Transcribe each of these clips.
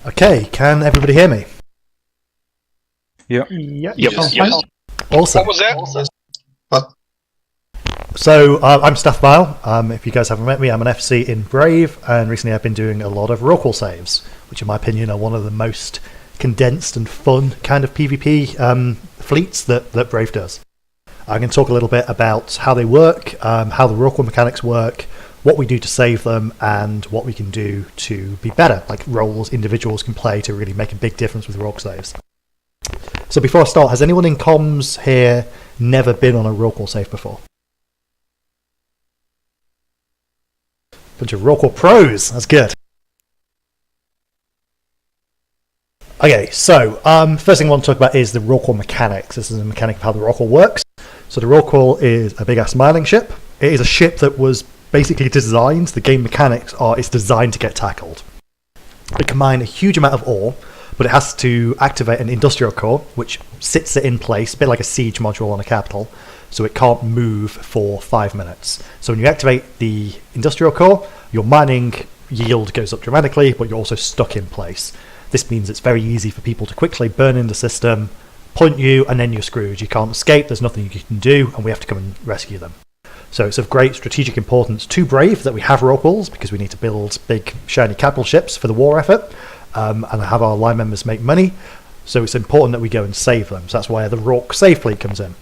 Okay, can everybody hear me? Yeah. Yep. Awesome. What was that? So, I'm Stath Vaille. If you guys haven't met me, I'm an FC in Brave, and recently I've been doing a lot of Rorqual saves, which in my opinion are one of the most condensed and fun kind of PvP fleets that Brave does. I'm going to talk a little bit about how they work, how the Rorqual mechanics work, what we do to save them, and what we can do to be better, like roles individuals can play to really make a big difference with Rorqual saves. So before I start, has anyone in comms here never been on a Rorqual save before? Bunch of Rorqual pros, that's good. Okay, so first thing I want to talk about is the Rorqual mechanics. This is a mechanic of how the Rorqual works. So the Rorqual is a big-ass mining ship. It is a ship that was basically designed, the game mechanics are, it's designed to get tackled. It can mine a huge amount of ore, but it has to activate an industrial core, which sits it in place, a bit like a siege module on a capital, so it can't move for 5 minutes. So when you activate the industrial core, your mining yield goes up dramatically, but you're also stuck in place. This means it's very easy for people to quickly burn in the system, point you, and then you're screwed. You can't escape, there's nothing you can do, and we have to come and rescue them. So it's of great strategic importance to Brave that we have Rorquals, because we need to build big, shiny capital ships for the war effort, and have our line members make money. So it's important that we go and save them. So that's why the Rorq save fleet comes in.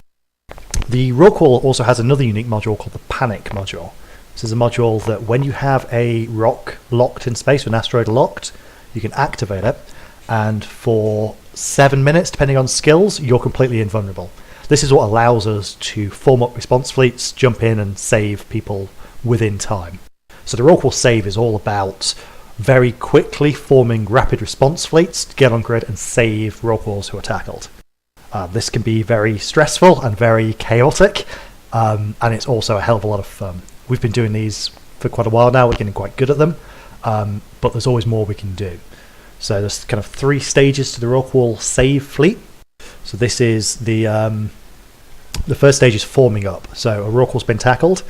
The Rorqual also has another unique module called the Panic module. This is a module that when you have a rock locked in space, an asteroid locked, you can activate it, and for 7 minutes, depending on skills, you're completely invulnerable. This is what allows us to form up response fleets, jump in and save people within time. So the Rorqual save is all about very quickly forming rapid response fleets to get on grid and save Rorquals who are tackled. This can be very stressful and very chaotic, and it's also a hell of a lot of fun. We've been doing these for quite a while now, we're getting quite good at them, but there's always more we can do. So there's kind of 3 stages to the Rorqual save fleet. So this is the first stage is forming up. So a Rorqual's been tackled.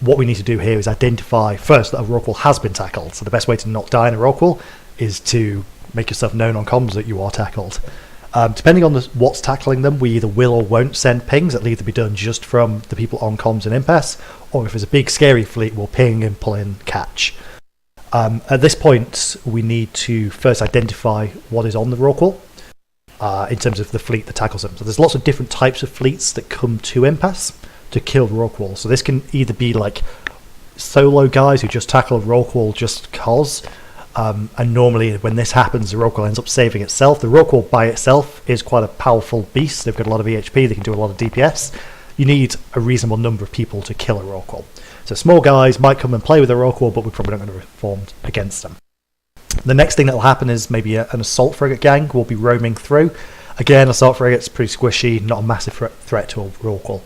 What we need to do here is identify first that a Rorqual has been tackled. So the best way to not die in a Rorqual is to make yourself known on comms that you are tackled. Depending on what's tackling them, we either will or won't send pings. It'll either be done just from the people on comms in Impasse, or if it's a big scary fleet, we'll ping and pull in catch. At this point, we need to first identify what is on the Rorqual in terms of the fleet that tackles them. So there's lots of different types of fleets that come to Impasse to kill the Rorqual. So this can either be like solo guys who just tackle a Rorqual just cause, and normally when this happens, the Rorqual ends up saving itself. The Rorqual by itself is quite a powerful beast. They've got a lot of EHP, they can do a lot of DPS. You need a reasonable number of people to kill a Rorqual. So small guys might come and play with a Rorqual, but we're probably not going to reform against them. The next thing that will happen is maybe an assault frigate gang will be roaming through. Again, assault frigate's pretty squishy, not a massive threat to a Rorqual.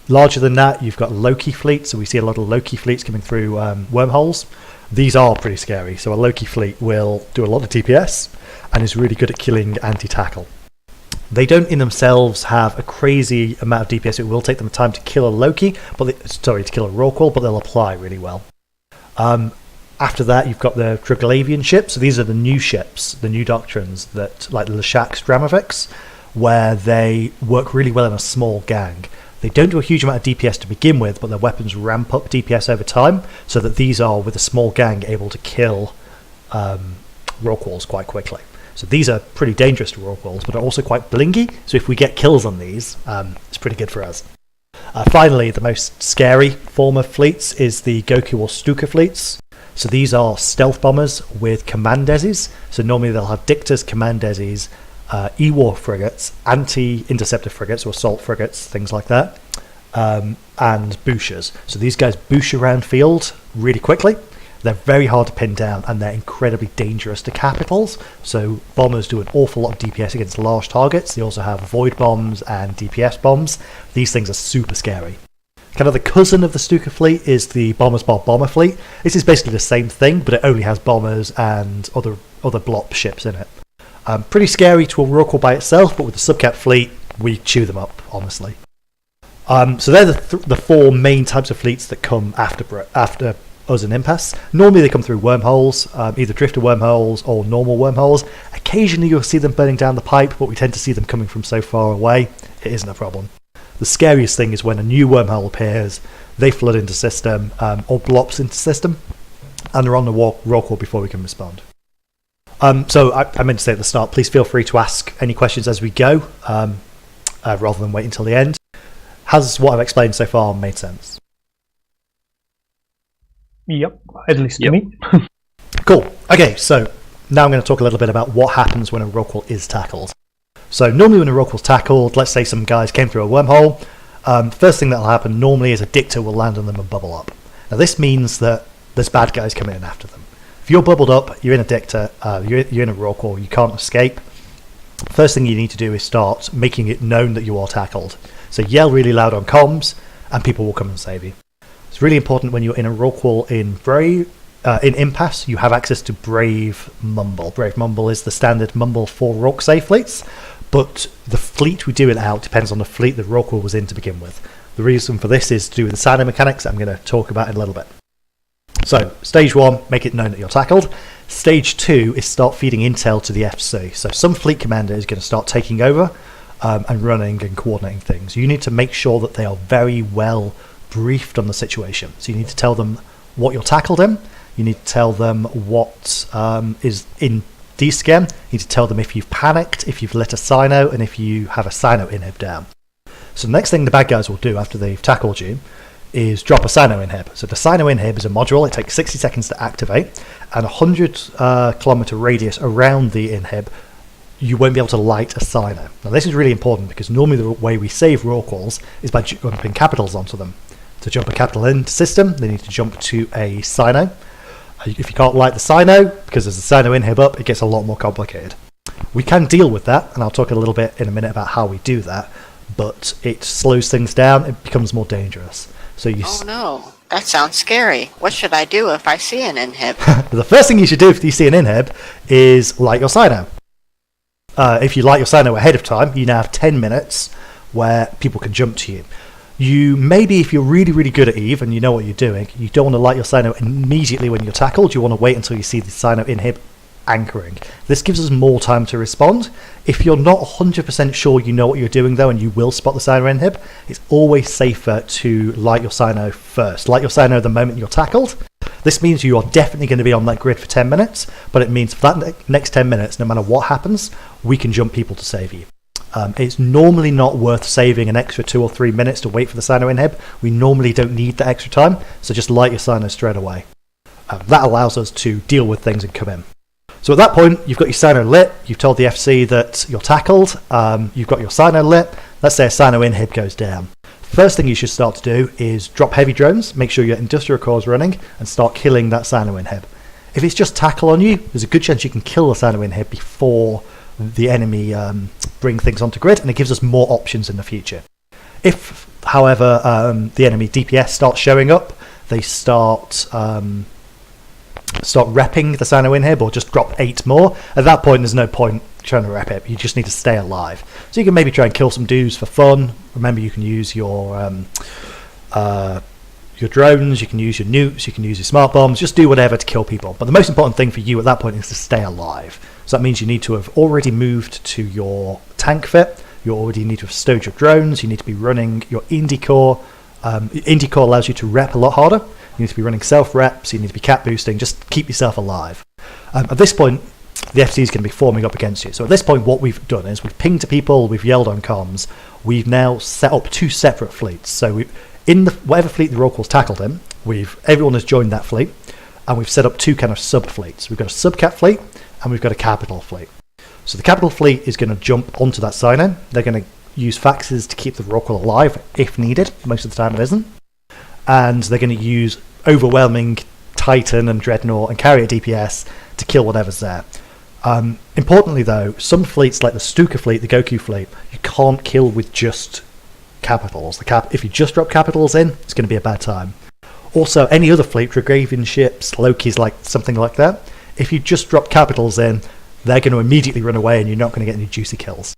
Larger than that, you've got Loki fleets, so we see a lot of Loki fleets coming through wormholes. These are pretty scary, so a Loki fleet will do a lot of DPS and is really good at killing anti-tackle. They don't in themselves have a crazy amount of DPS. It will take them time to kill a Loki, to kill a Rorqual, but they'll apply really well. After that, you've got the Trickle Avian ships. So these are the new ships, the new Doctrines, that like the Leshak's Dramavix, where they work really well in a small gang. They don't do a huge amount of DPS to begin with, but their weapons ramp up DPS over time, so that these are, with a small gang, able to kill Rorquals quite quickly. So these are pretty dangerous to Rorquals, but are also quite blingy, so if we get kills on these, it's pretty good for us. Finally, the most scary form of fleets is the Goku or Stuka fleets. So these are stealth bombers with commandeses. So normally they'll have Dictors, commandeses, E-War frigates, anti-interceptor frigates or assault frigates, things like that, and Booshers. So these guys boosh around field really quickly. They're very hard to pin down, and they're incredibly dangerous to capitals. So bombers do an awful lot of DPS against large targets. They also have void bombs and DPS bombs. These things are super scary. Kind of the cousin of the Stuka fleet is the Bombers Bar Bomber fleet. This is basically the same thing, but it only has bombers and other blop ships in it. Pretty scary to a Rorqual by itself, but with the subcap fleet, we chew them up, honestly. So they're the 4 main types of fleets that come after us in Impasse. Normally they come through wormholes, either drifter wormholes or normal wormholes. Occasionally you'll see them burning down the pipe, but we tend to see them coming from so far away, it isn't a problem. The scariest thing is when a new wormhole appears, they flood into system, or blops into system, and they're on the Rorqual before we can respond. So I meant to say at the start, please feel free to ask any questions as we go, rather than wait until the end. Has what I've explained so far made sense? Yep, at least to me. Cool. Okay, so now I'm going to talk a little bit about what happens when a Rorqual is tackled. So normally when a Rorqual's tackled, let's say some guys came through a wormhole, first thing that'll happen normally is a dictator will land on them and bubble up. Now this means that there's bad guys coming in after them. If you're bubbled up, you're in a dictator, you're in a Rorqual, you can't escape, first thing you need to do is start making it known that you are tackled. So yell really loud on comms, and people will come and save you. It's really important when you're in a Rorqual in Impasse, you have access to Brave Mumble. Brave Mumble is the standard mumble for Rorqual fleets, but the fleet we do it out depends on the fleet that Rorqual was in to begin with. The reason for this is to do with the signing mechanics that I'm going to talk about in a little bit. So, stage 1, make it known that you're tackled. Stage 2 is start feeding intel to the FC. So some fleet commander is going to start taking over and running and coordinating things. You need to make sure that they are very well briefed on the situation. So you need to tell them what you're tackled in. You need to tell them what is in D-scan. You need to tell them if you've panicked, if you've lit a Sino, and if you have a Sino inhib down. So the next thing the bad guys will do after they've tackled you is drop a Sino inhib. So the Sino inhib is a module, it takes 60 seconds to activate, and a 100 kilometer radius around the inhib, you won't be able to light a Sino. Now this is really important because normally the way we save Rorquals is by jumping capitals onto them. To jump a capital into system, they need to jump to a Sino. If you can't light the Sino, because there's a Sino inhib up, it gets a lot more complicated. We can deal with that, and I'll talk a little bit in a minute about how we do that, but it slows things down, it becomes more dangerous. So Oh no, that sounds scary. What should I do if I see an inhib? The first thing you should do if you see an inhib is light your Sino. If you light your Sino ahead of time, you now have 10 minutes where people can jump to you. You maybe, if you're really, really good at Eve and you know what you're doing, you don't want to light your Sino immediately when you're tackled. You want to wait until you see the Sino inhib anchoring. This gives us more time to respond. If you're not 100% sure you know what you're doing though, and you will spot the Sino inhib, it's always safer to light your Sino first. Light your Sino the moment you're tackled. This means you are definitely going to be on that grid for 10 minutes, but it means for that next 10 minutes, no matter what happens, we can jump people to save you. It's normally not worth saving an extra 2 or 3 minutes to wait for the Sino inhib. We normally don't need that extra time, so just light your Sino straight away. That allows us to deal with things and come in. So at that point, you've got your Sino lit, you've told the FC that you're tackled, you've got your Sino lit, let's say a Sino inhib goes down. First thing you should start to do is drop heavy drones, make sure your industrial core is running, and start killing that Sino inhib. If it's just tackle on you, there's a good chance you can kill the Sino inhib before the enemy bring things onto grid, and it gives us more options in the future. If, however, the enemy DPS starts showing up, they start repping the Sino inhib, or just drop 8 more. At that point, there's no point trying to rep it. You just need to stay alive. So you can maybe try and kill some dudes for fun. Remember, you can use your drones, you can use your nukes, you can use your smart bombs. Just do whatever to kill people. But the most important thing for you at that point is to stay alive. So that means you need to have already moved to your tank fit. You already need to have stowed your drones. You need to be running your indie core. Indie core allows you to rep a lot harder. You need to be running self-reps, you need to be cap boosting, just keep yourself alive. At this point, the FC is going to be forming up against you. So at this point, what we've done is we've pinged to people, we've yelled on comms, we've now set up 2 separate fleets. So in whatever fleet the Rorqual's tackled in, everyone has joined that fleet, and we've set up 2 kind of sub-fleets. We've got a sub-cap fleet, and we've got a capital fleet. So the capital fleet is going to jump onto that Sino. They're going to use faxes to keep the Rorqual alive if needed. Most of the time it isn't. And they're going to use overwhelming Titan and Dreadnought and carrier DPS to kill whatever's there. Importantly though, some fleets like the Stuka fleet, the Goku fleet, you can't kill with just capitals. If you just drop capitals in, it's going to be a bad time. Also, any other fleet, Dragovian ships, Loki's, like something like that, if you just drop capitals in, they're going to immediately run away and you're not going to get any juicy kills.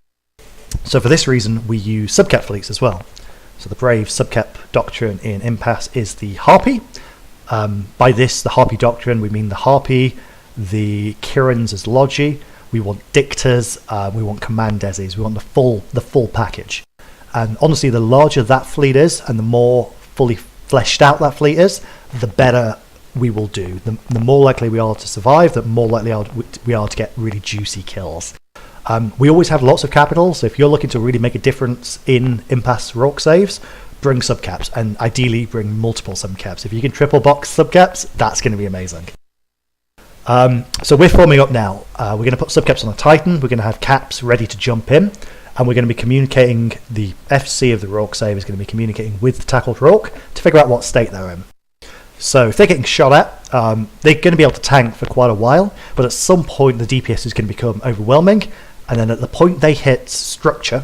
So for this reason, we use subcap fleets as well. So the brave subcap Doctrine in Impasse is the Harpy. By this, the Harpy Doctrine, we mean the Harpy, the Kirans as Logi, we want Dictors, we want Command Desis, we want the full package. And honestly, the larger that fleet is, and the more fully fleshed out that fleet is, the better we will do. The more likely we are to survive, the more likely we are to get really juicy kills. We always have lots of capital, so if you're looking to really make a difference in Impasse Rorqual saves, bring subcaps, and ideally bring multiple subcaps. If you can triple box subcaps, that's going to be amazing. So we're forming up now. We're going to put subcaps on a Titan, we're going to have caps ready to jump in, and we're going to be communicating, the FC of the Rorqual save is going to be communicating with the tackled Rorqual to figure out what state they're in. So if they're getting shot at, they're going to be able to tank for quite a while, but at some point the DPS is going to become overwhelming, and then at the point they hit structure,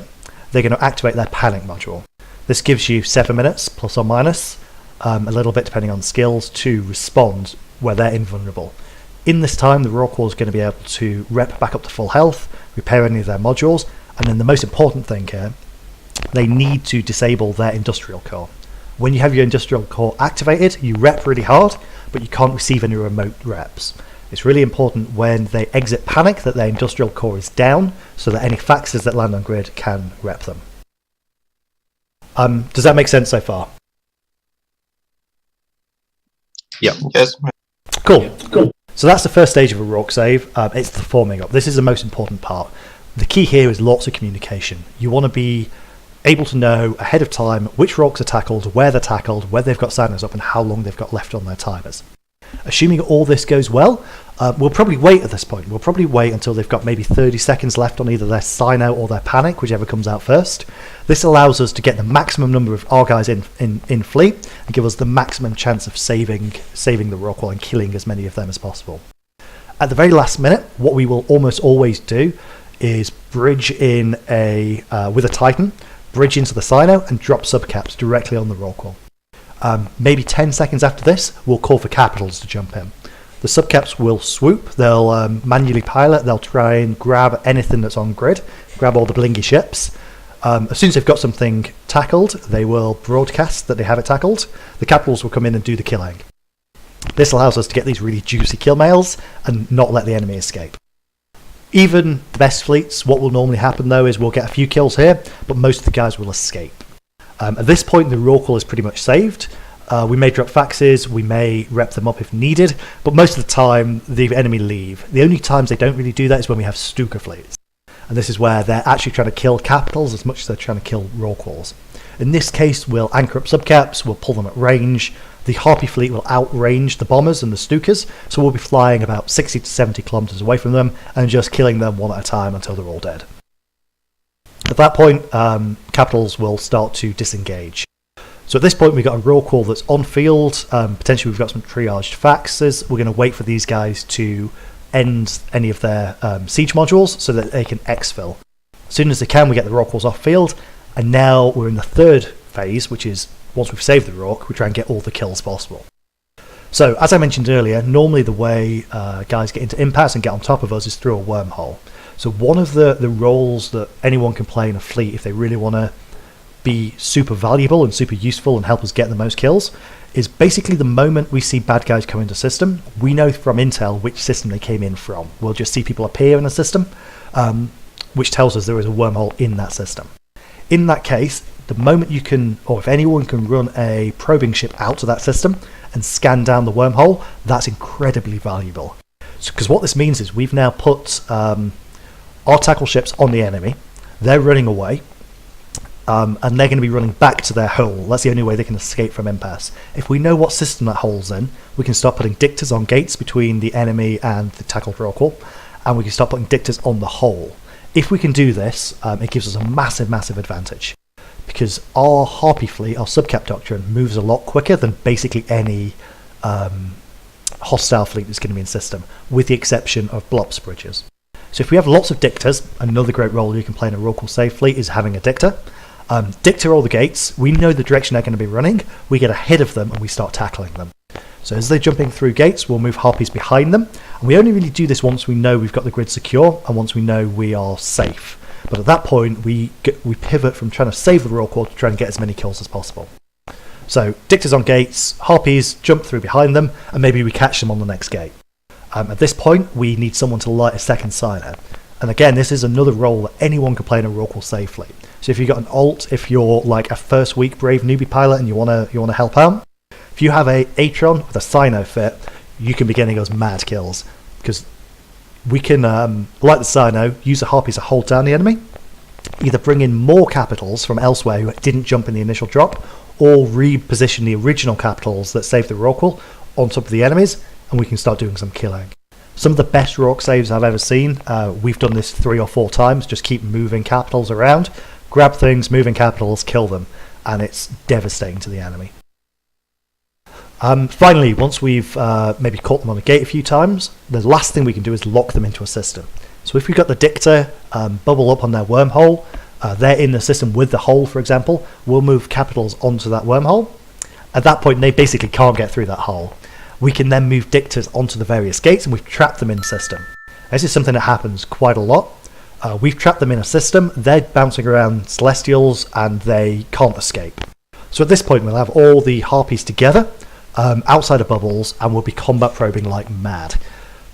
they're going to activate their panic module. This gives you 7 minutes, plus or minus, a little bit depending on skills, to respond where they're invulnerable. In this time, the Rorqual is going to be able to rep back up to full health, repair any of their modules, and then the most important thing here, they need to disable their industrial core. When you have your industrial core activated, you rep really hard, but you can't receive any remote reps. It's really important when they exit panic that their industrial core is down, so that any faxes that land on grid can rep them. Does that make sense so far? Yeah. Yes. Cool. So that's the first stage of a Rorqual save. It's the forming up. This is the most important part. The key here is lots of communication. You want to be able to know ahead of time which Rorquals are tackled, where they're tackled, where they've got signers up, and how long they've got left on their timers. Assuming all this goes well, we'll probably wait at this point. We'll probably wait until they've got maybe 30 seconds left on either their sign out or their panic, whichever comes out first. This allows us to get the maximum number of our guys in fleet and give us the maximum chance of saving the Rorqual and killing as many of them as possible. At the very last minute, what we will almost always do is bridge in with a Titan, bridge into the sign out and drop subcaps directly on the Rorqual. Maybe 10 seconds after this, we'll call for capitals to jump in. The subcaps will swoop, they'll manually pilot, they'll try and grab anything that's on grid, grab all the blingy ships. As soon as they've got something tackled, they will broadcast that they have it tackled. The capitals will come in and do the killing. This allows us to get these really juicy kill mails and not let the enemy escape. Even the best fleets, what will normally happen though is we'll get a few kills here, but most of the guys will escape. At this point, the Rorqual is pretty much saved. We may drop faxes, we may rep them up if needed, but most of the time the enemy leave. The only times they don't really do that is when we have Stuka fleets. And this is where they're actually trying to kill capitals as much as they're trying to kill Rorquals. In this case, we'll anchor up subcaps, we'll pull them at range. The Harpy fleet will outrange the bombers and the Stukas, so we'll be flying about 60 to 70 kilometers away from them and just killing them one at a time until they're all dead. At that point, capitals will start to disengage. So at this point, we've got a Rorqual that's on field. Potentially, we've got some triaged faxes. We're going to wait for these guys to end any of their siege modules so that they can exfil. As soon as they can, we get the Rorquals off field. And now we're in the third phase, which is once we've saved the Rorqual, we try and get all the kills possible. So, as I mentioned earlier, normally the way guys get into Impasse and get on top of us is through a wormhole. So one of the roles that anyone can play in a fleet if they really want to be super valuable and super useful and help us get the most kills is basically the moment we see bad guys come into system, we know from intel which system they came in from. We'll just see people appear in a system, which tells us there is a wormhole in that system. In that case, the moment you can, or if anyone can run a probing ship out to that system and scan down the wormhole, that's incredibly valuable. Because what this means is we've now put our tackle ships on the enemy, they're running away, and they're going to be running back to their hole. That's the only way they can escape from Impasse. If we know what system that hole's in, we can start putting dictors on gates between the enemy and the tackled Rorqual, and we can start putting dictors on the hole. If we can do this, it gives us a massive advantage, because our Harpy fleet, our subcap doctrine, moves a lot quicker than basically any hostile fleet that's going to be in system, with the exception of Blops bridges. So if we have lots of dictors, another great role you can play in a Rorqual save fleet is having a dictor. Dictor all the gates, we know the direction they're going to be running, we get ahead of them and we start tackling them. So as they're jumping through gates, we'll move Harpies behind them, and we only really do this once we know we've got the grid secure and once we know we are safe. But at that point, we pivot from trying to save the Rorqual to trying to get as many kills as possible. So Dictors on gates, Harpies jump through behind them, and maybe we catch them on the next gate. At this point, we need someone to light a second Sino. And again, this is another role that anyone can play in a Rorqual safely. So if you've got an alt, if you're like a first week brave newbie pilot and you wanna help out, if you have a Atron with a Sino fit, you can be getting us mad kills, because we can light the Sino, use the Harpies to hold down the enemy, either bring in more capitals from elsewhere who didn't jump in the initial drop, or reposition the original capitals that saved the Rorqual on top of the enemies, and we can start doing some killing. Some of the best Rorq saves I've ever seen, we've done this 3 or 4 times, just keep moving capitals around, grab things, moving capitals, kill them, and it's devastating to the enemy. Finally, once we've maybe caught them on a gate a few times, the last thing we can do is lock them into a system. So if we've got the Dictor bubble up on their wormhole, they're in the system with the hole, for example, we'll move capitals onto that wormhole. At that point, they basically can't get through that hole. We can then move Dictors onto the various gates, and we've trapped them in the system. This is something that happens quite a lot. We've trapped them in a system, they're bouncing around Celestials, and they can't escape. So at this point, we'll have all the Harpies together, outside of bubbles, and we'll be combat probing like mad.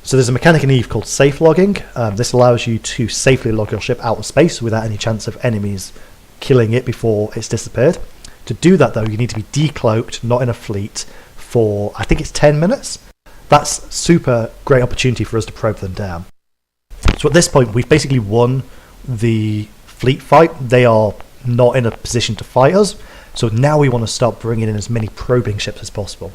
So there's a mechanic in EVE called safe logging. This allows you to safely log your ship out of space without any chance of enemies killing it before it's disappeared. To do that, though, you need to be decloaked, not in a fleet, for I think it's 10 minutes. That's super great opportunity for us to probe them down. So at this point, we've basically won the fleet fight. They are not in a position to fight us. So now we want to start bringing in as many probing ships as possible.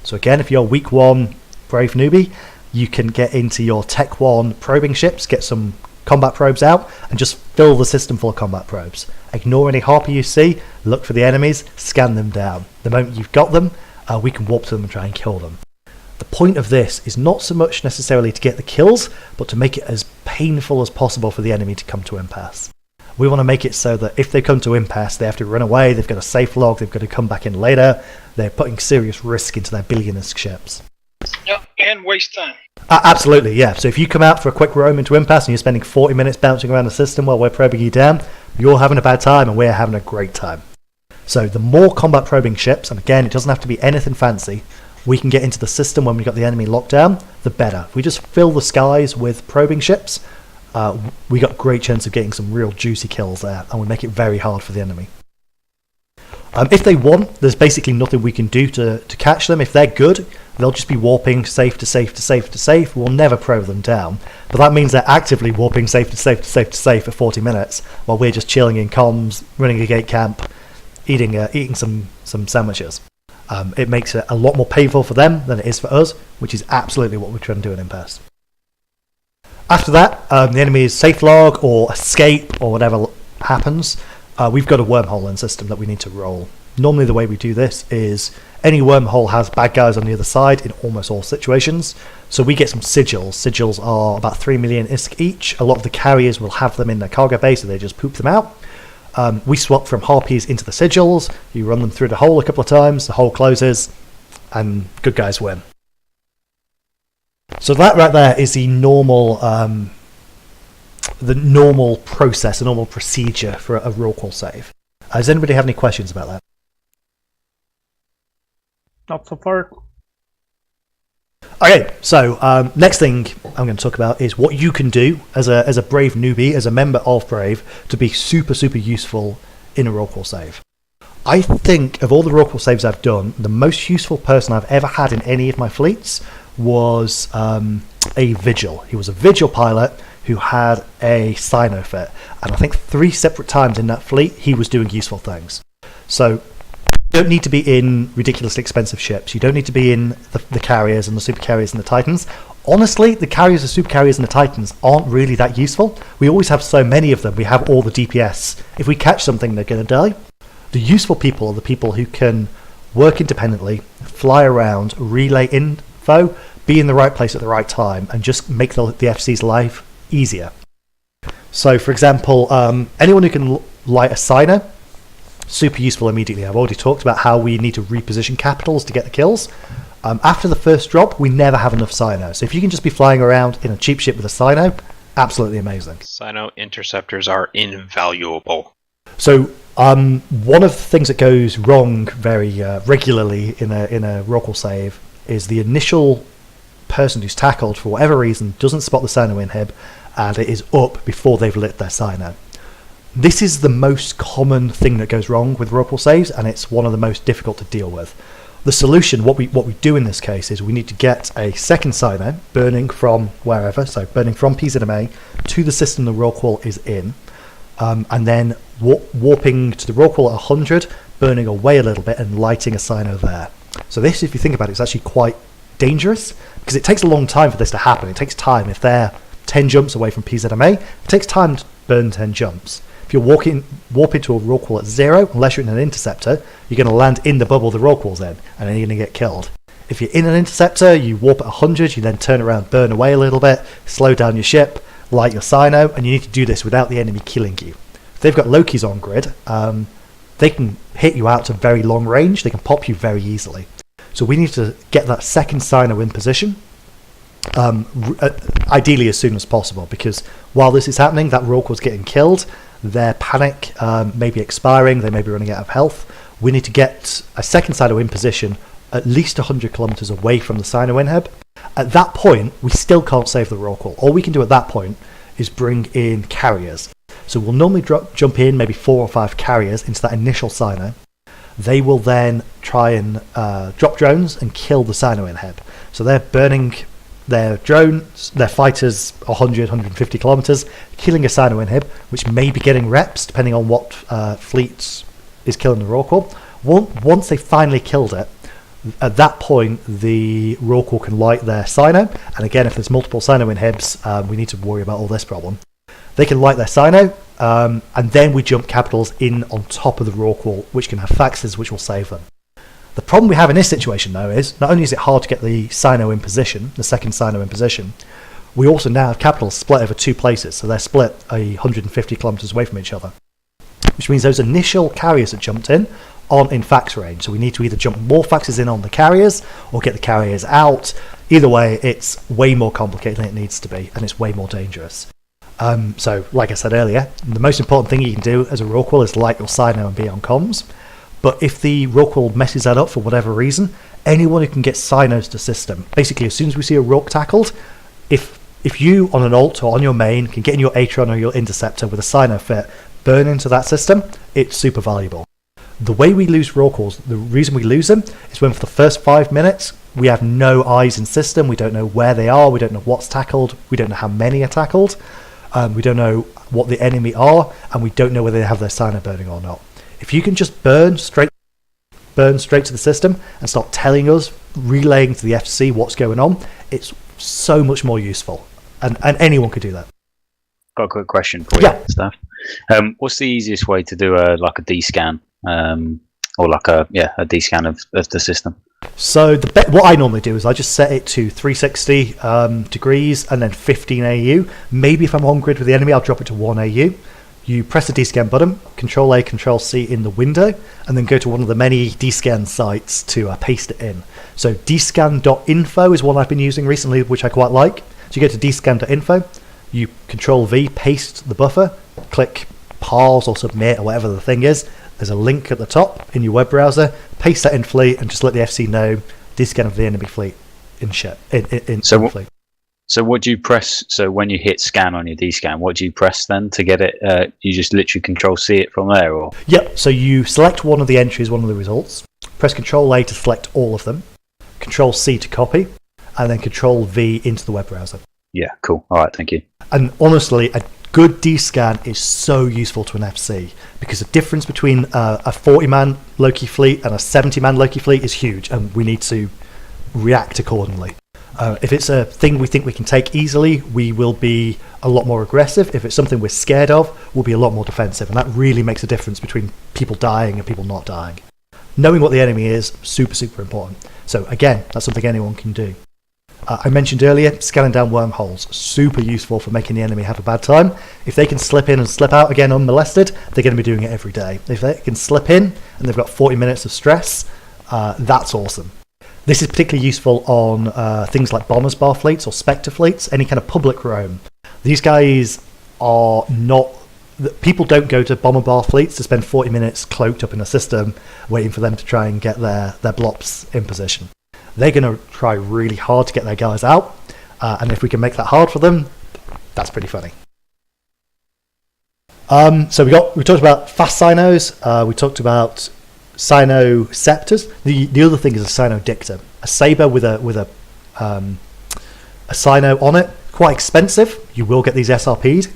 So again, if you're week 1 brave newbie, you can get into your Tech 1 probing ships, get some combat probes out, and just fill the system full of combat probes. Ignore any Harpy you see, look for the enemies, scan them down. The moment you've got them, we can warp to them and try and kill them. The point of this is not so much necessarily to get the kills, but to make it as painful as possible for the enemy to come to Impasse. We want to make it so that if they come to Impasse, they have to run away, they've got a safe log, they've got to come back in later, they're putting serious risk into their billionaires ships. Yep, and waste time. Absolutely, yeah. So if you come out for a quick roam into Impasse and you're spending 40 minutes bouncing around the system while we're probing you down, you're having a bad time and we're having a great time. So the more combat probing ships, and again, it doesn't have to be anything fancy, we can get into the system when we've got the enemy locked down, the better. If we just fill the skies with probing ships, we got a great chance of getting some real juicy kills there, and we make it very hard for the enemy. If they want, there's basically nothing we can do to catch them. If they're good, they'll just be warping safe to safe to safe to safe. We'll never probe them down. But that means they're actively warping safe to safe to safe to safe for 40 minutes, while we're just chilling in comms, running a gate camp, eating some sandwiches. It makes it a lot more painful for them than it is for us, which is absolutely what we're trying to do in Impasse. After that, the enemy's safe log or escape or whatever happens, we've got a wormhole in system that we need to roll. Normally the way we do this is any wormhole has bad guys on the other side in almost all situations, so we get some sigils. Sigils are about 3 million ISK each. A lot of the carriers will have them in their cargo bay, so they just poop them out. We swap from Harpies into the sigils, you run them through the hole a couple of times, the hole closes, and good guys win. So that right there is the normal process, the normal procedure for a Rorqual save. Does anybody have any questions about that? Not so far. Okay, so next thing I'm going to talk about is what you can do as a brave newbie, as a member of Brave, to be super useful in a Rorqual save. I think of all the Rorqual saves I've done, the most useful person I've ever had in any of my fleets was a Vigil. He was a Vigil pilot who had a Sino fit, and I think 3 separate times in that fleet he was doing useful things. So you don't need to be in ridiculously expensive ships. You don't need to be in the carriers and the super carriers and the Titans. Honestly, the carriers, the super carriers and the Titans aren't really that useful. We always have so many of them. We have all the DPS. If we catch something, they're going to die. The useful people are the people who can work independently, fly around, relay info, be in the right place at the right time, and just make the FC's life easier. So, for example, anyone who can light a Sino, super useful immediately. I've already talked about how we need to reposition capitals to get the kills. After the first drop, we never have enough Sino. So if you can just be flying around in a cheap ship with a Sino, absolutely amazing. Sino interceptors are invaluable. So One of the things that goes wrong very regularly in a Rorqual save is the initial person who's tackled, for whatever reason, doesn't spot the Sino inhib, and it is up before they've lit their Sino. This is the most common thing that goes wrong with Rorqual saves, and it's one of the most difficult to deal with. The solution, what we do in this case, is we need to get a second Sino burning from wherever, so burning from PZMA to the system the Rorqual is in, and then warping to the Rorqual at 100, burning away a little bit and lighting a Sino there. So this, if you think about it, is actually quite dangerous, because it takes a long time for this to happen. It takes time. If they're 10 jumps away from PZMA, it takes time to burn 10 jumps. If you're warping to a Rorqual at 0, unless you're in an interceptor, you're going to land in the bubble the Rorqual's in, and then you're going to get killed. If you're in an interceptor, you warp at 100, you then turn around, burn away a little bit, slow down your ship, light your Sino, and you need to do this without the enemy killing you. If they've got Lokis on grid, they can hit you out to very long range, they can pop you very easily. So we need to get that second Sino in position, ideally as soon as possible, because while this is happening, that Rorqual's getting killed, their panic may be expiring, they may be running out of health. We need to get a second Sino in position at least 100 kilometers away from the Sino inhib. At that point, we still can't save the Rorqual. All we can do at that point is bring in carriers. So we'll normally jump in maybe 4 or 5 carriers into that initial Sino. They will then try and drop drones and kill the Sino inhib. So they're burning their drones, their fighters 100, 150 kilometers, killing a Sino inhib, which may be getting reps depending on what fleet is killing the Rorqual. Once they finally killed it, at that point the Rorqual can light their Sino, and again, if there's multiple Sino inhibs, we need to worry about all this problem. They can light their Sino, and then we jump capitals in on top of the Rorqual, which can have faxes which will save them. The problem we have in this situation, though, is not only is it hard to get the Sino in position, the second Sino in position, we also now have capitals split over 2 places, so they're split 150 kilometers away from each other, which means those initial carriers that jumped in aren't in fax range, so we need to either jump more faxes in on the carriers or get the carriers out. Either way, it's way more complicated than it needs to be, and it's way more dangerous. So, like I said earlier, the most important thing you can do as a Rorqual is light your Sino and be on comms. But if the Rorqual messes that up for whatever reason, anyone who can get Sinos to system, basically as soon as we see a Rorq tackled, if you on an ult or on your main can get in your Atron or your Interceptor with a Sino fit, burn into that system, it's super valuable. The way we lose Rorquals, the reason we lose them, is when for the first 5 minutes we have no eyes in system, we don't know where they are, we don't know what's tackled, we don't know how many are tackled, we don't know what the enemy are, and we don't know whether they have their Sino burning or not. If you can just burn straight to the system and start telling us, relaying to the FC what's going on, it's so much more useful, and anyone could do that. Got a quick question for you, Stath. What's the easiest way to do a D-scan, or a D-scan of the system? So what I normally do is I just set it to 360 degrees and then 15 AU. Maybe if I'm on grid with the enemy, I'll drop it to 1 AU. You press the D-scan button, Control A, Control C in the window, and then go to one of the many D-scan sites to paste it in. So dscan.info is one I've been using recently, which I quite like. So you go to dscan.info, you Control V, paste the buffer, click parse or submit or whatever the thing is. There's a link at the top in your web browser. Paste that in fleet and just let the FC know D-scan of the enemy fleet in fleet. So what do you press? So when you hit scan on your D-scan, what do you press then to get it? You just literally Control C it from there, or? Yep. So you select one of the entries, one of the results. Press Control A to select all of them. Control C to copy, and then Control V into the web browser. Yeah. Cool. All right. Thank you. And honestly, a good D-scan is so useful to an FC because the difference between a 40-man Loki fleet and a 70-man Loki fleet is huge, and we need to react accordingly. If it's a thing we think we can take easily, we will be a lot more aggressive. If it's something we're scared of, we'll be a lot more defensive, and that really makes a difference between people dying and people not dying. Knowing what the enemy is, super, super important. So again, that's something anyone can do. I mentioned earlier, scanning down wormholes, super useful for making the enemy have a bad time. If they can slip in and slip out again unmolested, they're going to be doing it every day. If they can slip in and they've got 40 minutes of stress, that's awesome. This is particularly useful on things like Bombers Bar fleets or Spectre fleets, any kind of public roam. These guys are not people don't go to bomber bar fleets to spend 40 minutes cloaked up in a system waiting for them to try and get their blops in position. They're going to try really hard to get their guys out, and if we can make that hard for them, that's pretty funny. So we talked about fast Sinos, we talked about Sino Scepters. The other thing is a Sino Dicta. A saber with a Sino on it, quite expensive. You will get these SRP'd.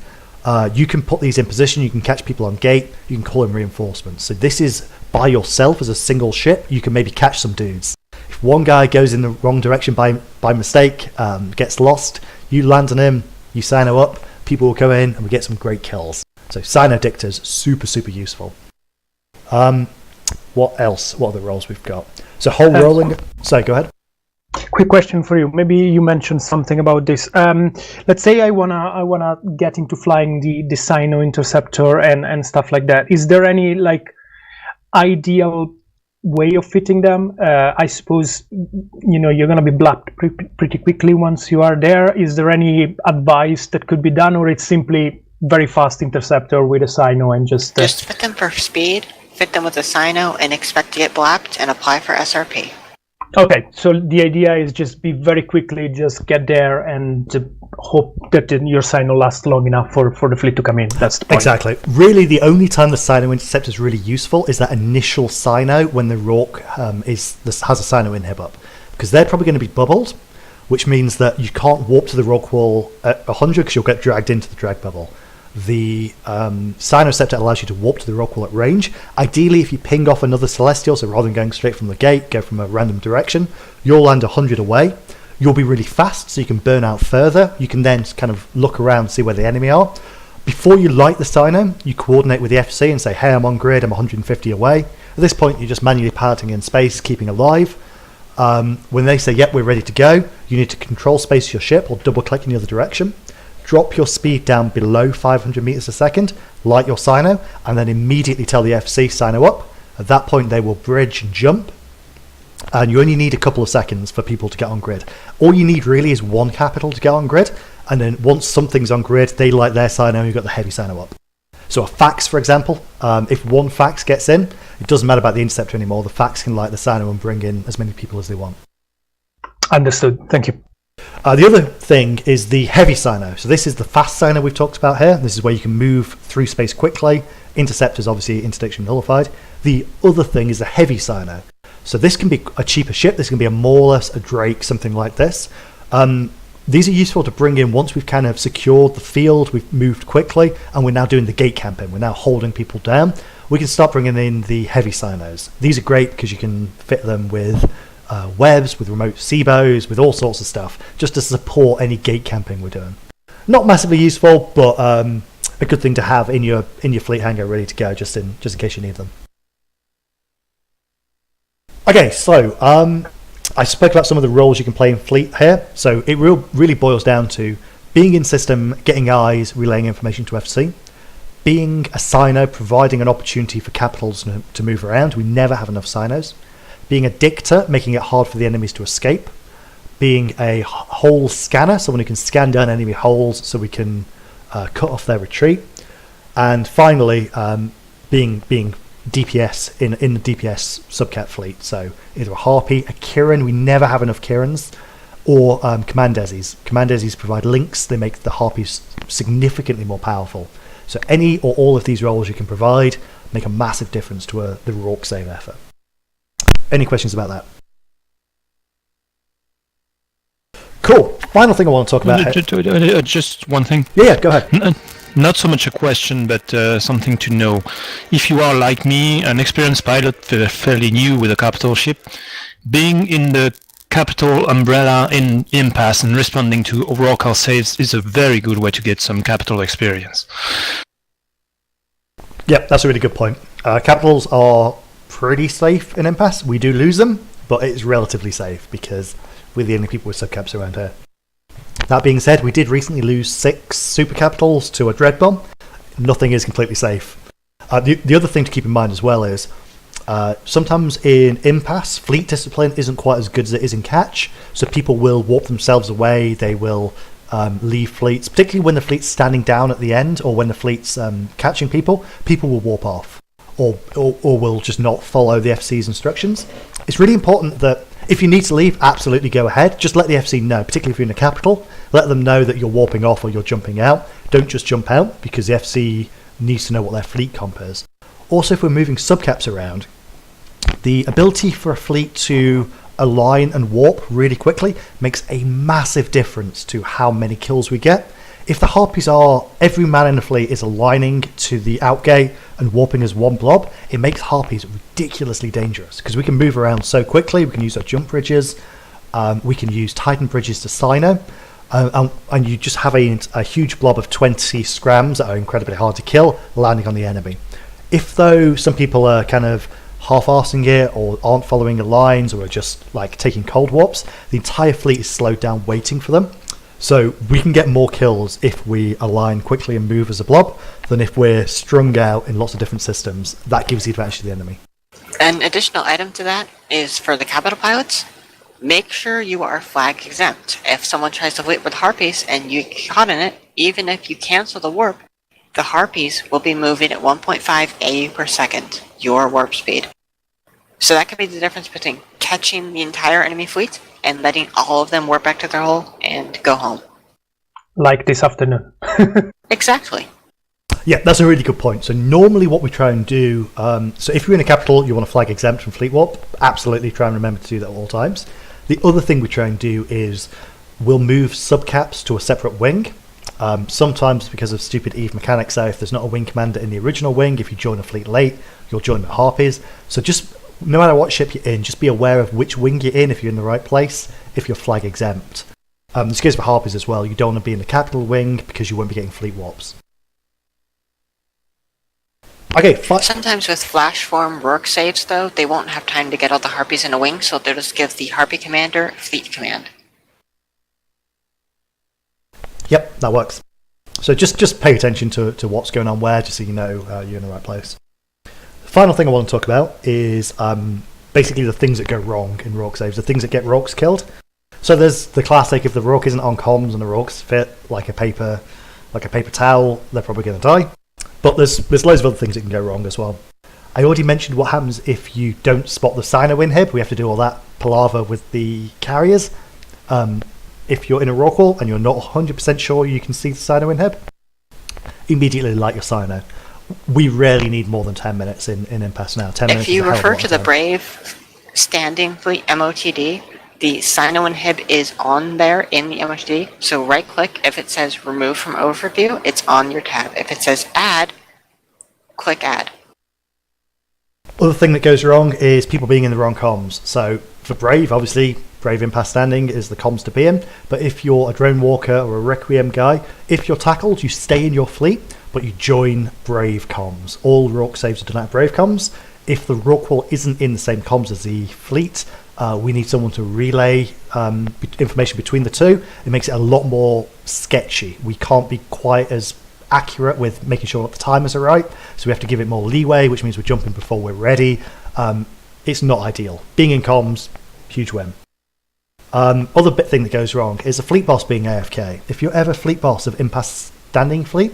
You can put these in position, you can catch people on gate, you can call in reinforcements. So this is by yourself as a single ship, you can maybe catch some dudes. If one guy goes in the wrong direction by mistake, gets lost, you land on him, you Sino up, people will go in and we get some great kills. So Sino Dictors, super, super useful. What else? What other roles we've got? So whole rolling... Sorry, go ahead. Quick question for you. Maybe you mentioned something about this. Let's say I wanna get into flying the Sino Interceptor and stuff like that. Is there any like ideal way of fitting them? I suppose you're gonna be blapped pretty quickly once you are there. Is there any advice that could be done, or it's simply very fast Interceptor with a Sino and just fit them for speed, fit them with a Sino, and expect to get blapped and apply for SRP. Okay, so the idea is just be very quickly, just get there and hope that your Sino lasts long enough for the fleet to come in. That's the point. Exactly. Really, the only time the Sino Interceptor is really useful is that initial Sino when the Rorq has a Sino inhib up. Because they're probably going to be bubbled, which means that you can't warp to the Rorqual at 100 because you'll get dragged into the drag bubble. The Sino Scepter allows you to warp to the Rorqual at range. Ideally, if you ping off another Celestial, so rather than going straight from the gate, go from a random direction, you'll land 100 away. You'll be really fast, so you can burn out further. You can then kind of look around, see where the enemy are. Before you light the Sino, you coordinate with the FC and say, hey, I'm on grid, I'm 150 away. At this point, you're just manually piloting in space, keeping alive. When they say, yep, we're ready to go, you need to control space your ship or double click in the other direction. Drop your speed down below 500 meters a second, light your Sino, and then immediately tell the FC Sino up. At that point, they will bridge and jump, and you only need a couple of seconds for people to get on grid. All you need really is one capital to get on grid, and then once something's on grid, they light their Sino, you've got the heavy Sino up. So a fax, for example, if one fax gets in, it doesn't matter about the Interceptor anymore. The fax can light the Sino and bring in as many people as they want. Understood. Thank you. The other thing is the heavy Sino. So this is the fast Sino we've talked about here. This is where you can move through space quickly. Interceptors, obviously, interdiction nullified. The other thing is the heavy Sino. So this can be a cheaper ship. This can be a Maulus, a Drake, something like this. These are useful to bring in once we've kind of secured the field, we've moved quickly, and we're now doing the gate camping. We're now holding people down. We can start bringing in the heavy Sinos. These are great because you can fit them with webs, with remote SIBOs, with all sorts of stuff, just to support any gate camping we're doing. Not massively useful, but a good thing to have in your fleet hangar ready to go, just in case you need them. Okay, so I spoke about some of the roles you can play in fleet here. So it really boils down to being in system, getting eyes, relaying information to FC, being a Sino, providing an opportunity for capitals to move around. We never have enough Sinos. Being a Dicta, making it hard for the enemies to escape. Being a hole scanner, someone who can scan down enemy holes so we can cut off their retreat. And finally, being DPS in the DPS subcat fleet. So either a Harpy, a Kirin, we never have enough Kirins, or Command Desis. Command Desis provide links, they make the Harpies significantly more powerful. So any or all of these roles you can provide make a massive difference to the Rorq save effort. Any questions about that? Cool. Final thing I want to talk about. Just one thing. Yeah, go ahead. Not so much a question, but something to know. If you are like me, an experienced pilot, fairly new with a capital ship, being in the capital umbrella in Impasse and responding to Rorqual saves is a very good way to get some capital experience. Yep, that's a really good point. Capitals are pretty safe in Impasse. We do lose them, but it's relatively safe because we're the only people with subcaps around here. That being said, we did recently lose 6 super capitals to a dread bomb. Nothing is completely safe. The other thing to keep in mind as well is sometimes in Impasse, fleet discipline isn't quite as good as it is in catch, so people will warp themselves away, they will leave fleets, particularly when the fleet's standing down at the end or when the fleet's catching people, people will warp off or will just not follow the FC's instructions. It's really important that if you need to leave, absolutely go ahead. Just let the FC know, particularly if you're in the capital. Let them know that you're warping off or you're jumping out. Don't just jump out, because the FC needs to know what their fleet comp is. Also, if we're moving subcaps around, the ability for a fleet to align and warp really quickly makes a massive difference to how many kills we get. If the Harpies are, every man in the fleet is aligning to the outgate and warping as one blob, it makes Harpies ridiculously dangerous, because we can move around so quickly. We can use our jump bridges, we can use Titan bridges to Sino, and you just have a huge blob of 20 scrams that are incredibly hard to kill landing on the enemy. If though some people are kind of half-arsing it or aren't following the lines or are just like taking cold warps, the entire fleet is slowed down waiting for them. So we can get more kills if we align quickly and move as a blob than if we're strung out in lots of different systems. That gives the advantage to the enemy. An additional item to that is for the capital pilots. Make sure you are flag exempt. If someone tries to fleet with Harpies and you get caught in it, even if you cancel the warp, the Harpies will be moving at 1.5 AU per second, your warp speed. So that could be the difference between catching the entire enemy fleet and letting all of them warp back to their hole and go home. Like this afternoon. Exactly. Yeah, that's a really good point. So normally what we try and do, so if you're in a capital, you want to flag exempt from fleet warp, absolutely try and remember to do that at all times. The other thing we try and do is we'll move subcaps to a separate wing. Sometimes because of stupid Eve mechanics, if there's not a wing commander in the original wing, if you join a fleet late, you'll join the Harpies. So just, no matter what ship you're in, just be aware of which wing you're in if you're in the right place, if you're flag exempt. This goes for Harpies as well. You don't want to be in the capital wing because you won't be getting fleet warps. Okay, sometimes with flash form Rorqual saves though, they won't have time to get all the Harpies in a wing, so they'll just give the Harpy commander fleet command. Yep, that works. So just pay attention to what's going on where, just so you know you're in the right place. The final thing I want to talk about is basically the things that go wrong in Rorqual saves, the things that get Rorquals killed. So there's the classic: if the Rorqual isn't on comms and the Rorquals fit like a paper towel, they're probably going to die. But there's loads of other things that can go wrong as well. I already mentioned what happens if you don't spot the Sino inhib. We have to do all that palaver with the carriers. If you're in a Rorqual and you're not 100% sure you can see the Sino inhib, immediately light your Sino. We rarely need more than 10 minutes in Impasse now. 10 minutes. If you refer to the Brave standing fleet MOTD, the Sino inhib is on there in the MOTD, so right click. If it says remove from overview, it's on your tab. If it says add, click add. Other thing that goes wrong is people being in the wrong comms. So for Brave, obviously, Brave Impasse standing is the comms to be in, but if you're a drone walker or a Requiem guy, if you're tackled, you stay in your fleet, but you join Brave comms. All Rorqual saves are done at Brave comms. If the Rorqual isn't in the same comms as the fleet, we need someone to relay information between the two. It makes it a lot more sketchy. We can't be quite as accurate with making sure the timers are right, so we have to give it more leeway, which means we're jumping before we're ready. It's not ideal. Being in comms, huge win. Other bit thing that goes wrong is a fleet boss being AFK. If you're ever fleet boss of Impasse standing fleet,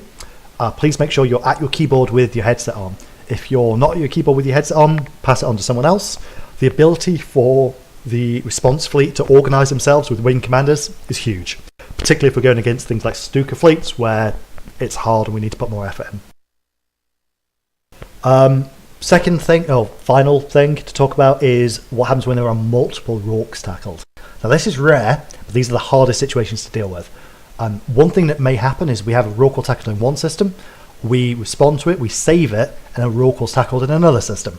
please make sure you're at your keyboard with your headset on. If you're not at your keyboard with your headset on, pass it on to someone else. The ability for the response fleet to organise themselves with wing commanders is huge, particularly if we're going against things like Stuka fleets where it's hard and we need to put more effort in. Final thing to talk about is what happens when there are multiple Rorquals tackled. Now this is rare, but these are the hardest situations to deal with. One thing that may happen is we have a Rorqual tackled in one system, we respond to it, we save it, and a Rorqual's tackled in another system.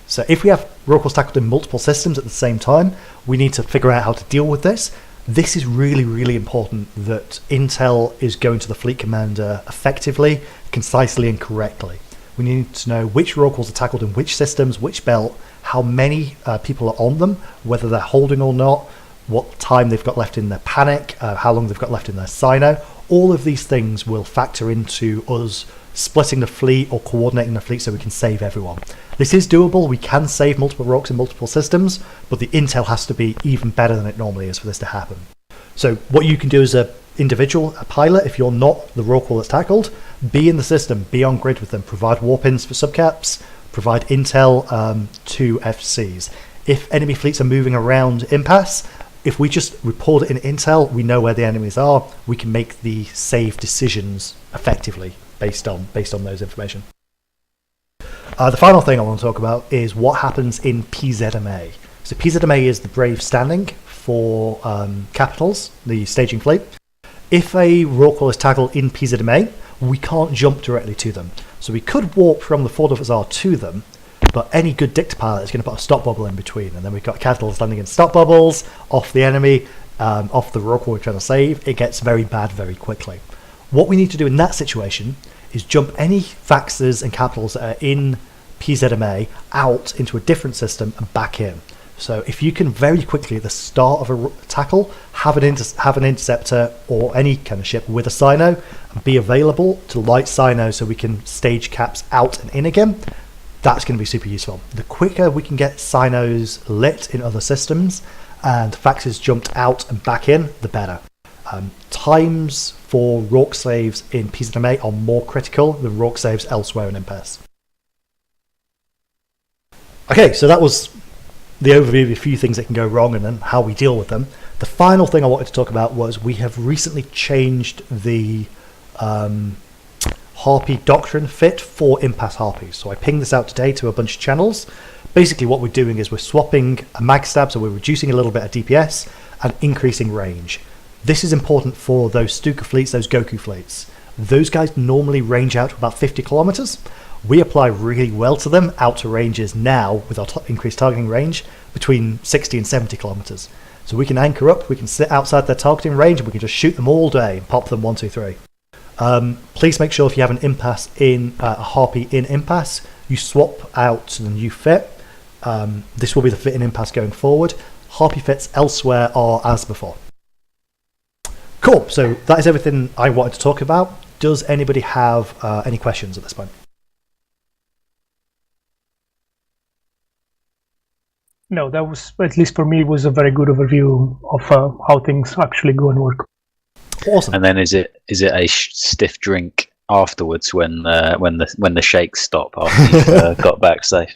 So if we have Rorquals tackled in multiple systems at the same time, we need to figure out how to deal with this. This is really, really important that intel is going to the fleet commander effectively, concisely and correctly. We need to know which Rorquals are tackled in which systems, which belt, how many people are on them, whether they're holding or not, what time they've got left in their panic, how long they've got left in their Sino. All of these things will factor into us splitting the fleet or coordinating the fleet so we can save everyone. This is doable. We can save multiple Rorquals in multiple systems, but the intel has to be even better than it normally is for this to happen. So what you can do as a individual pilot, if you're not the Rorqual that's tackled, be in the system, be on grid with them, provide warp ins for subcaps, provide intel to FCs. If enemy fleets are moving around Impasse, if we just report it in intel, we know where the enemies are. We can make the save decisions effectively based on those information. The final thing I want to talk about is what happens in PZMA. So PZMA is the Brave standing for capitals, the staging fleet. If a Rorqual is tackled in PZMA, we can't jump directly to them. So we could warp from the Ford of Azar to them, but any good Dicta pilot is going to put a stop bubble in between, and then we've got capitals landing in stop bubbles off the enemy, off the Rorqual we're trying to save. It gets very bad very quickly. What we need to do in that situation is jump any faxes and capitals that are in PZMA out into a different system and back in. So if you can very quickly at the start of a tackle have an interceptor or any kind of ship with a Sino and be available to light Sino so we can stage caps out and in again, that's going to be super useful. The quicker we can get Sinos lit in other systems and faxes jumped out and back in, the better. Times for Rorq saves in PZMA are more critical than Rorq saves elsewhere in Impasse. Okay, so that was the overview of a few things that can go wrong and then how we deal with them. The final thing I wanted to talk about was we have recently changed the Harpy Doctrine fit for Impasse Harpies. So I pinged this out today to a bunch of channels. Basically what we're doing is we're swapping a mag stab, so we're reducing a little bit of DPS and increasing range. This is important for those Stuka fleets, those Goku fleets. Those guys normally range out to about 50 kilometers. We apply really well to them out to ranges now with our increased targeting range between 60 and 70 kilometers. So we can anchor up, we can sit outside their targeting range, and we can just shoot them all day and pop them 1, 2, 3. Please make sure if you have an Impasse in a Harpy in Impasse, you swap out to the new fit. This will be the fit in Impasse going forward. Harpy fits elsewhere are as before. Cool, so that is everything I wanted to talk about. Does anybody have any questions at this point? No, that was, at least for me, was a very good overview of how things actually go and work. Awesome. And then is it a stiff drink afterwards when the shakes stop after you've got back safe?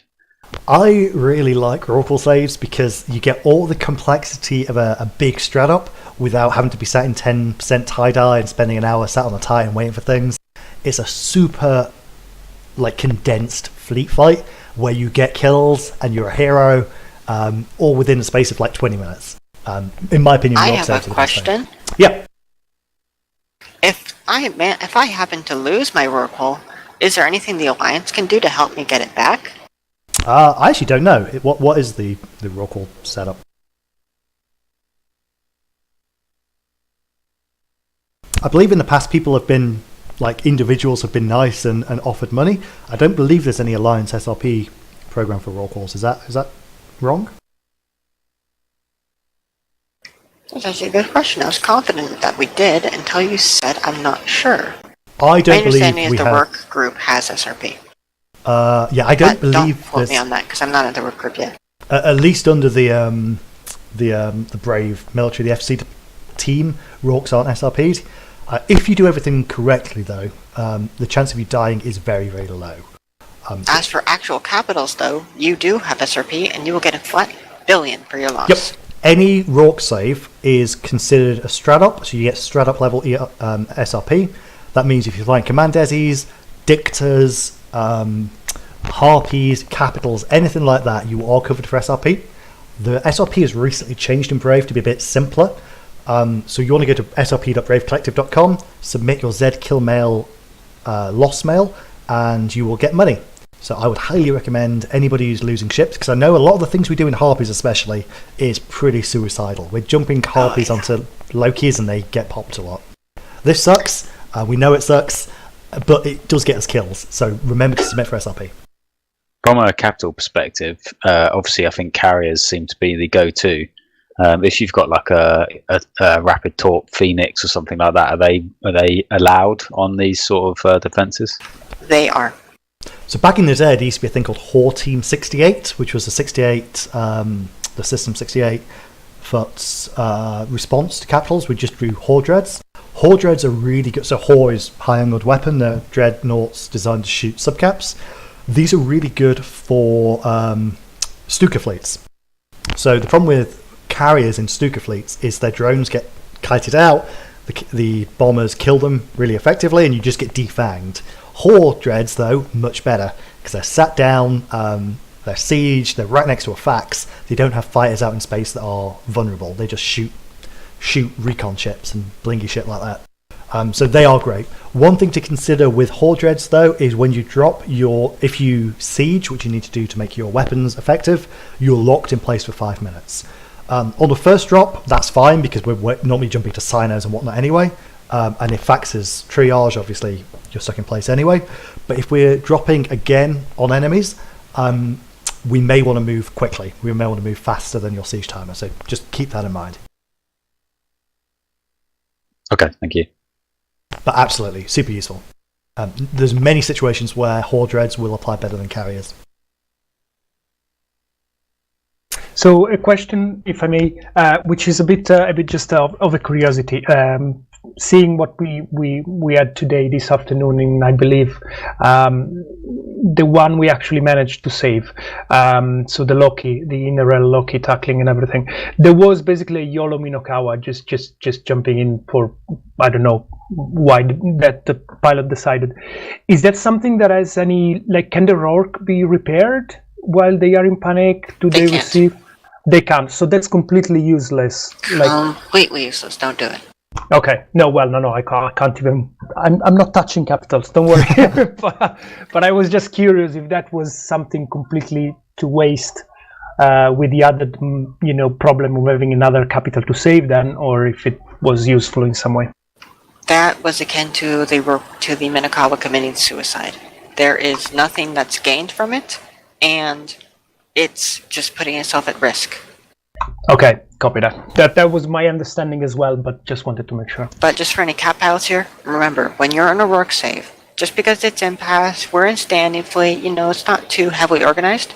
I really like Rorqual saves because you get all the complexity of a big strat up without having to be sat in 10% tie-dye and spending an hour sat on a tie and waiting for things. It's a super condensed fleet fight where you get kills and you're a hero all within the space of 20 minutes. In my opinion, I have a question. Yeah. If I happen to lose my Rorqual, is there anything the Alliance can do to help me get it back? I actually don't know. What is the Rorqual setup? I believe in the past people have been, individuals have been nice and offered money. I don't believe there's any Alliance SRP program for Rorquals. Is that wrong? That's actually a good question. I was confident that we did until you said I'm not sure. I don't My believe understanding is we the have. work group has SRP. Yeah, I don't believe. Don't quote me on that because I'm not in the work group yet. At least under the Brave military, the FC team, Rorks aren't SRP'd. If you do everything correctly, though, the chance of you dying is very, very low. As for actual capitals, though, you do have SRP, and you will get a flat billion for your loss. Yep. Any Rorq save is considered a strat up, so you get strat up level SRP. That means if you're flying Commandeses, Dictas, Harpies, Capitals, anything like that, you are covered for SRP. The SRP has recently changed in Brave to be a bit simpler. So you want to go to srp.bravecollective.com, submit your Z kill mail, loss mail, and you will get money. So I would highly recommend anybody who's losing ships, because I know a lot of the things we do in Harpies especially is pretty suicidal. We're jumping Harpies onto Lokis and they get popped a lot. This sucks, we know it sucks, but it does get us kills, so remember to submit for SRP. From a capital perspective, obviously I think carriers seem to be the go-to. If you've got a rapid torp Phoenix or something like that, are they allowed on these sort of defences? They are. So back in the day, there used to be a thing called Hor Team 68, which was the 68, the System 68 foot's response to capitals. We just drew Hor Dreads. Horde Dreads are really good. So Horde is high-angled weapon. They're dreadnoughts designed to shoot subcaps. These are really good for Stuka fleets. So the problem with carriers in Stuka fleets is their drones get kited out, the bombers kill them really effectively, and you just get defanged. Horde Dreads, though, much better, because they're sat down, they're sieged, they're right next to a fax. They don't have fighters out in space that are vulnerable. They just shoot recon ships and blingy shit like that. So they are great. One thing to consider with Horde Dreads, though, is when you drop if you siege, which you need to do to make your weapons effective, you're locked in place for 5 minutes. On the first drop, that's fine, because we're normally jumping to sinos and whatnot anyway. And if fax is triage, obviously you're stuck in place anyway. But if we're dropping again on enemies, we may want to move quickly. We may want to move faster than your siege timer. So just keep that in mind. Okay, thank you. But absolutely, super useful. There's many situations where Horde Dreads will apply better than carriers. So a question, if I may, which is a bit just of a curiosity. Seeing what we had today, this afternoon, in I believe the one we actually managed to save. So the Loki, the Innerel Loki tackling and everything. There was basically a YOLO Minokawa just jumping in for, I don't know why that the pilot decided. Is that something that has any, like, can the Rorqual be repaired while they are in panic? Do they receive? They can't. So that's completely useless. Completely useless. Don't do it. Okay. No. I can't even. I'm not touching capitals. Don't worry. but I was just curious if that was something completely to waste with the other, problem of having another capital to save, then, or if it was useful in some way. That was akin to the Minokawa committing suicide. There is nothing that's gained from it, and it's just putting itself at risk. Okay, copy that. That was my understanding as well, but just wanted to make sure. But just for any cap pilots here, remember, when you're on a work save, just because it's Impasse, we're in standing fleet, it's not too heavily organized.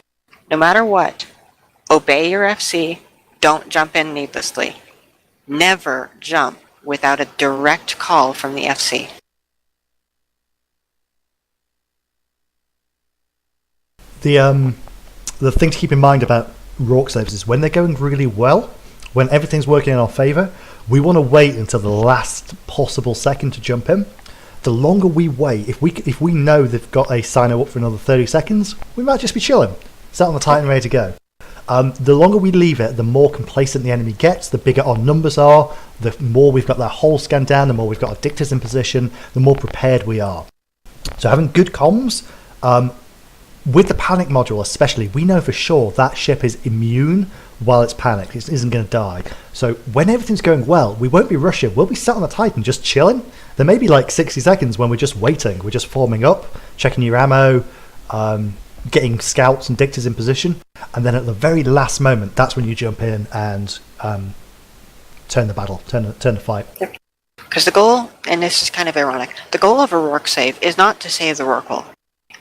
No matter what, obey your FC, don't jump in needlessly. Never jump without a direct call from the FC. The thing to keep in mind about Rorqual saves is when they're going really well, when everything's working in our favour, we want to wait until the last possible second to jump in. The longer we wait, if we know they've got a signo up for another 30 seconds, we might just be chilling, sat on the Titan ready to go. The longer we leave it, the more complacent the enemy gets, the bigger our numbers are, the more we've got that whole scan down, the more we've got our dictators in position, the more prepared we are. So having good comms, with the panic module especially, we know for sure that ship is immune while it's panicked. It isn't going to die. So when everything's going well, we won't be rushing. We'll be sat on the Titan just chilling. There may be like 60 seconds when we're just waiting. We're just forming up, checking your ammo, getting scouts and dictators in position. And then at the very last moment, that's when you jump in and turn the battle, turn the fight. Because the goal, and this is kind of ironic, the goal of a Rorqual save is not to save the Rorqual.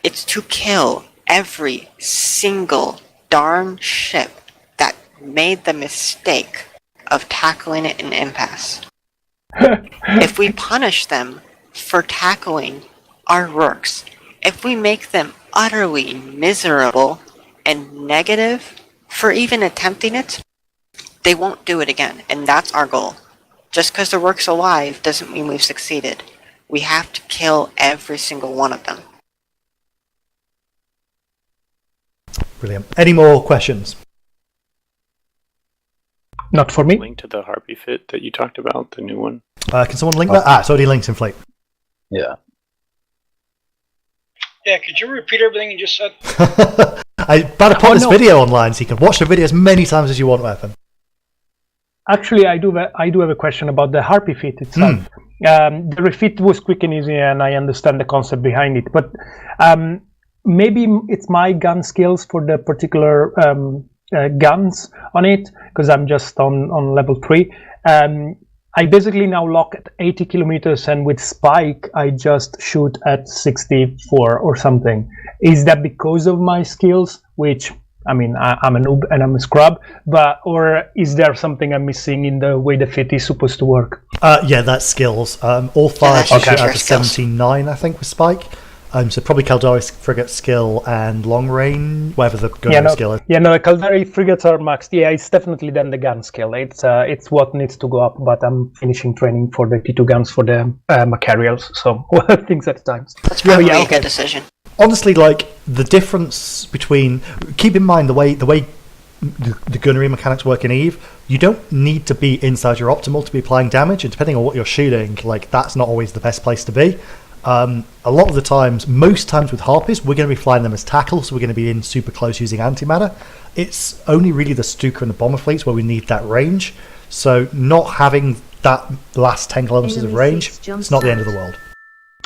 It's to kill every single darn ship that made the mistake of tackling it in Impasse. If we punish them for tackling our Rorquals, if we make them utterly miserable and negative for even attempting it, they won't do it again, and that's our goal. Just because the Rorqual's alive doesn't mean we've succeeded. We have to kill every single one of them. Brilliant. Any more questions? Not for me. Link to the Harpy fit that you talked about, the new one. Can someone link that? It's already linked in Fleet. Yeah. Yeah, could you repeat everything you just said? I better put this video online so you can watch the video as many times as you want, Weapon. Actually, I do have a question about the Harpy fit itself. The refit was quick and easy, and I understand the concept behind it. But maybe it's my gun skills for the particular guns on it, because I'm just on level 3. I basically now lock at 80 kilometers, and with spike, I just shoot at 64 or something. Is that because of my skills, which I mean, I'm a noob and I'm a scrub, or is there something I'm missing in the way the fit is supposed to work? Yeah, that's skills. All fire that's shoot your out to skills. 79, I think, with Spike. So probably Caldari frigate skill and long range, whatever the gun skill is. Yeah, no, Caldari frigates are maxed. Yeah, it's definitely then the gun skill. It's what needs to go up, but I'm finishing training for the T2 guns for the Macarials, so things at times. That's probably yeah, a okay. good decision. Honestly, like the difference between, keep in mind the way the gunnery mechanics work in Eve, you don't need to be inside your optimal to be applying damage, and depending on what you're shooting, like that's not always the best place to be. A lot of the times, most times with Harpies, we're going to be flying them as tackle, so we're going to be in super close using antimatter. It's only really the Stuka and the bomber fleets where we need that range. So not having that last 10 kilometers of range, it's not the end of the world.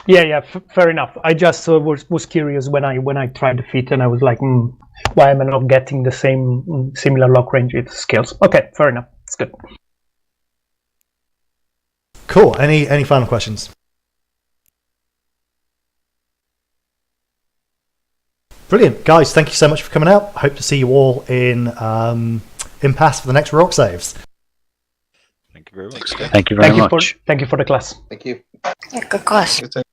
Yeah, fair enough. I just was curious when I tried the fit, and I was like, why am I not getting the same similar lock range with skills? Okay, fair enough. It's good. Cool. Any final questions? Brilliant, guys! Thank you so much for coming out. I hope to see you all in Impasse for the next Rock Saves. Thank you very much. Thank you very much. Thank you for the class. Thank you. Yeah, good class. Good